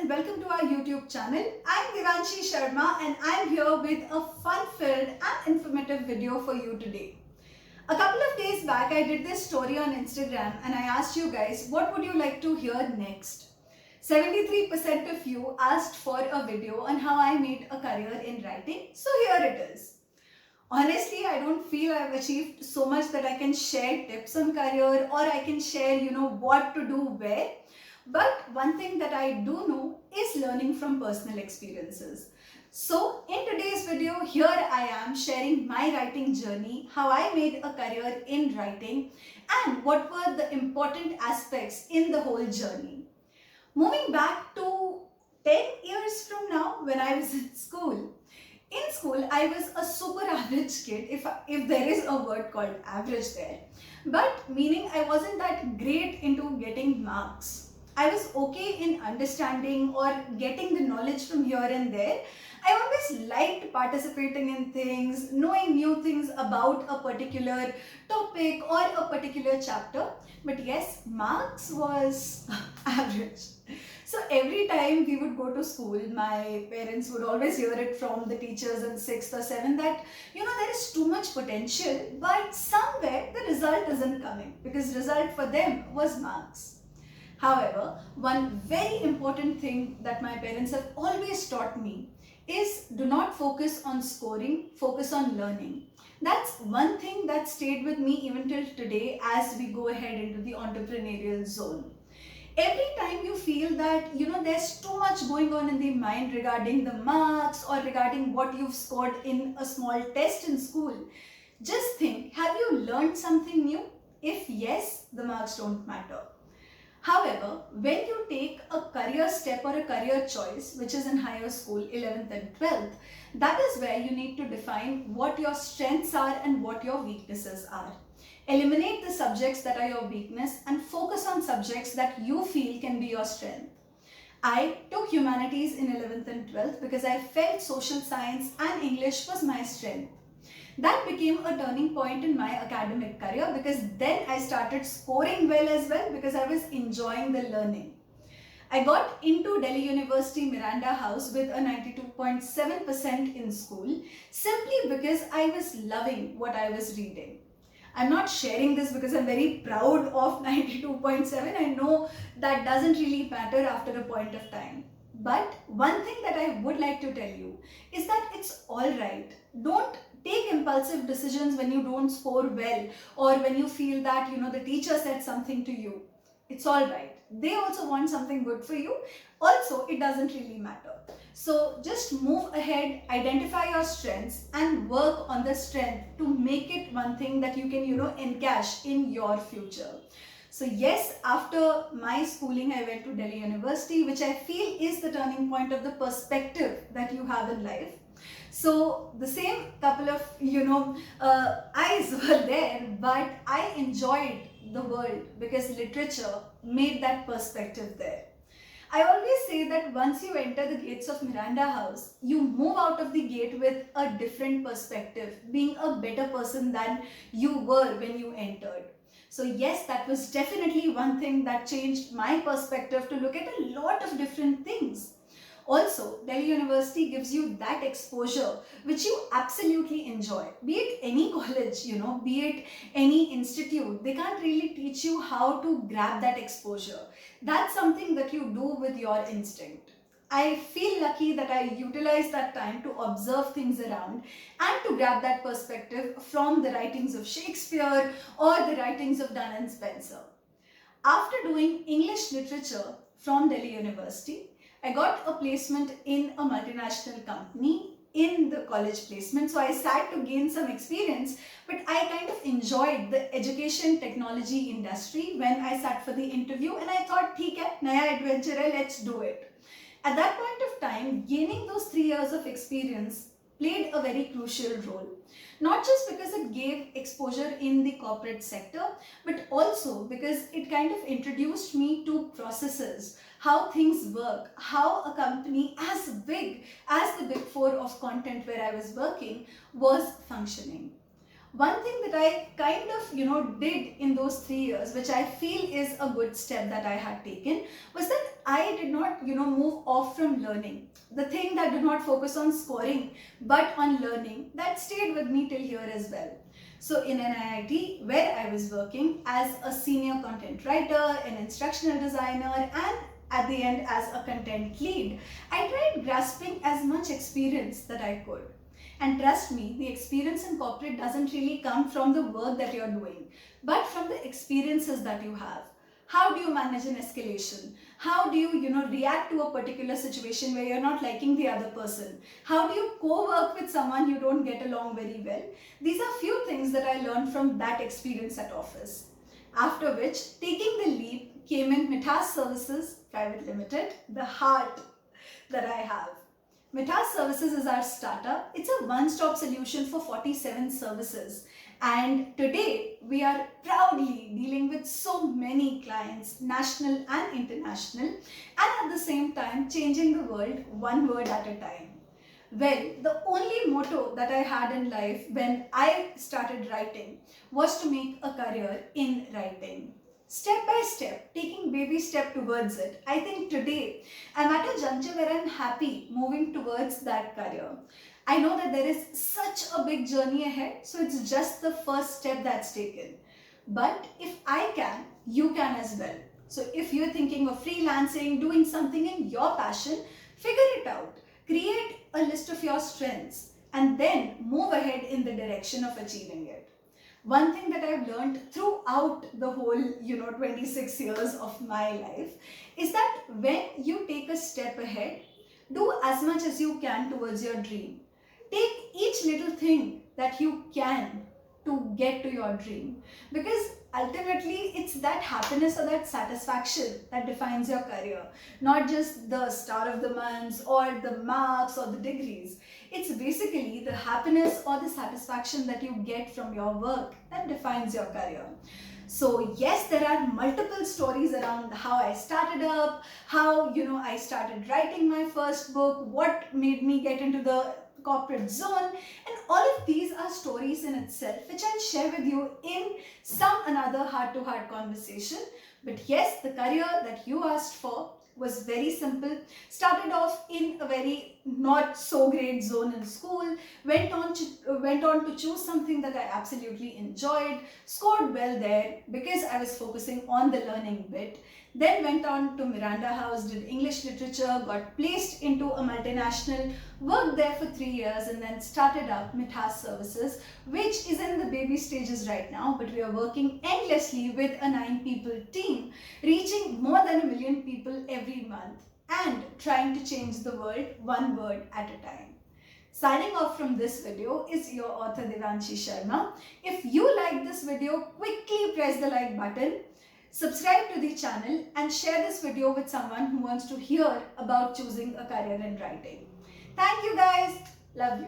and welcome to our YouTube channel. I'm Devanshi Sharma and I'm here with a fun-filled and informative video for you today. A couple of days back I did this story on Instagram and I asked you guys what would you like to hear next. 73% of you asked for a video on how I made a career in writing, so here it is. Honestly, I don't feel I've achieved so much that I can share tips on career or I can share, what to do where. But one thing that I do know is learning from personal experiences. So in today's video, here I am sharing my writing journey, how I made a career in writing and what were the important aspects in the whole journey. Moving back to 10 years from now when I was in school. In school, I was a super average kid, if there is a word called average there. But meaning I wasn't that great into getting marks. I was okay in understanding or getting the knowledge from here and there. I always liked participating in things, knowing new things about a particular topic or a particular chapter. But yes, marks was average. So every time we would go to school, my parents would always hear it from the teachers in 6th or 7th that, there is too much potential, but somewhere the result isn't coming because result for them was marks. However, one very important thing that my parents have always taught me is do not focus on scoring, focus on learning. That's one thing that stayed with me even till today as we go ahead into the entrepreneurial zone. Every time you feel that, there's too much going on in the mind regarding the marks or regarding what you've scored in a small test in school, just think, have you learned something new? If yes, the marks don't matter. However, when you take a career step or a career choice, which is in higher school, 11th and 12th, that is where you need to define what your strengths are and what your weaknesses are. Eliminate the subjects that are your weakness and focus on subjects that you feel can be your strength. I took humanities in 11th and 12th because I felt social science and English was my strength. That became a turning point in my academic career because then I started scoring well as well because I was enjoying the learning. I got into Delhi University Miranda House with a 92.7% in school simply because I was loving what I was reading. I'm not sharing this because I'm very proud of 92.7. I know that doesn't really matter after a point of time. But one thing that I would like to tell you is that it's alright. Don't take impulsive decisions when you don't score well or when you feel that, the teacher said something to you. It's alright. They also want something good for you. Also, it doesn't really matter. So just move ahead, identify your strengths and work on the strength to make it one thing that you can, encash in your future. So yes, after my schooling, I went to Delhi University, which I feel is the turning point of the perspective that you have in life. So the same couple of, eyes were there, but I enjoyed the world because literature made that perspective there. I always say that once you enter the gates of Miranda House, you move out of the gate with a different perspective, being a better person than you were when you entered. So yes, that was definitely one thing that changed my perspective to look at a lot of different things. Also, Delhi University gives you that exposure which you absolutely enjoy. Be it any college, be it any institute, they can't really teach you how to grab that exposure. That's something that you do with your instinct. I feel lucky that I utilize that time to observe things around and to grab that perspective from the writings of Shakespeare or the writings of Dunn and Spencer. After doing English literature from Delhi University, I got a placement in a multinational company in the college placement. So I sat to gain some experience, but I kind of enjoyed the education technology industry when I sat for the interview and I thought, theek hai, naya adventure hai, let's do it. At that point of time, gaining those 3 years of experience played a very crucial role. Not just because it gave exposure in the corporate sector, but also because it kind of introduced me to processes, how things work, how a company as big as the Big Four of content where I was working was functioning. One thing that I kind of, did in those 3 years, which I feel is a good step that I had taken, was that I did not, move off from learning. The thing that did not focus on scoring, but on learning, that stayed with me till here as well. So in an IIT, where I was working as a senior content writer, an instructional designer, and at the end as a content lead, I tried grasping as much experience that I could. And trust me, the experience in corporate doesn't really come from the work that you're doing, but from the experiences that you have. How do you manage an escalation? How do you, react to a particular situation where you're not liking the other person? How do you co-work with someone you don't get along very well? These are few things that I learned from that experience at office. After which, taking the leap came in Mithas Services Private Limited, the heart that I have. Mithas Services is our startup. It's a one-stop solution for 47 services. And today, we are proudly dealing with so many clients, national and international, and at the same time, changing the world one word at a time. Well, the only motto that I had in life when I started writing was to make a career in writing. Step by step, taking baby step towards it. I think today I'm at a juncture where I'm happy moving towards that career. I know that there is such a big journey ahead, so it's just the first step that's taken. But if I can, you can as well. So if you're thinking of freelancing, doing something in your passion, figure it out. Create a list of your strengths and then move ahead in the direction of achieving it. One thing that I've learned throughout the whole, 26 years of my life is that when you take a step ahead, do as much as you can towards your dream. Take each little thing that you can to get to your dream, because ultimately it's that happiness or that satisfaction that defines your career, not just the star of the months or the marks or the degrees. It's basically the happiness or the satisfaction that you get from your work that defines your career. So yes, there are multiple stories around how I started up, how I started writing my first book, what made me get into the corporate zone, and all of these are stories in itself which I'll share with you in some another heart-to-heart conversation. But yes, the career that you asked for was very simple. Started off in a very not so great zone in school, went on to choose something that I absolutely enjoyed, scored well there because I was focusing on the learning bit. Then went on to Miranda House, did English literature, got placed into a multinational, worked there for 3 years, and then started up Mithas Services, which is in the baby stages right now, but we are working endlessly with a 9-people team, reaching more than 1 million people every month and trying to change the world one word at a time. Signing off from this video is your author Devanshi Sharma. If you like this video, quickly press the like button. Subscribe to the channel and share this video with someone who wants to hear about choosing a career in writing. Thank you guys. Love you.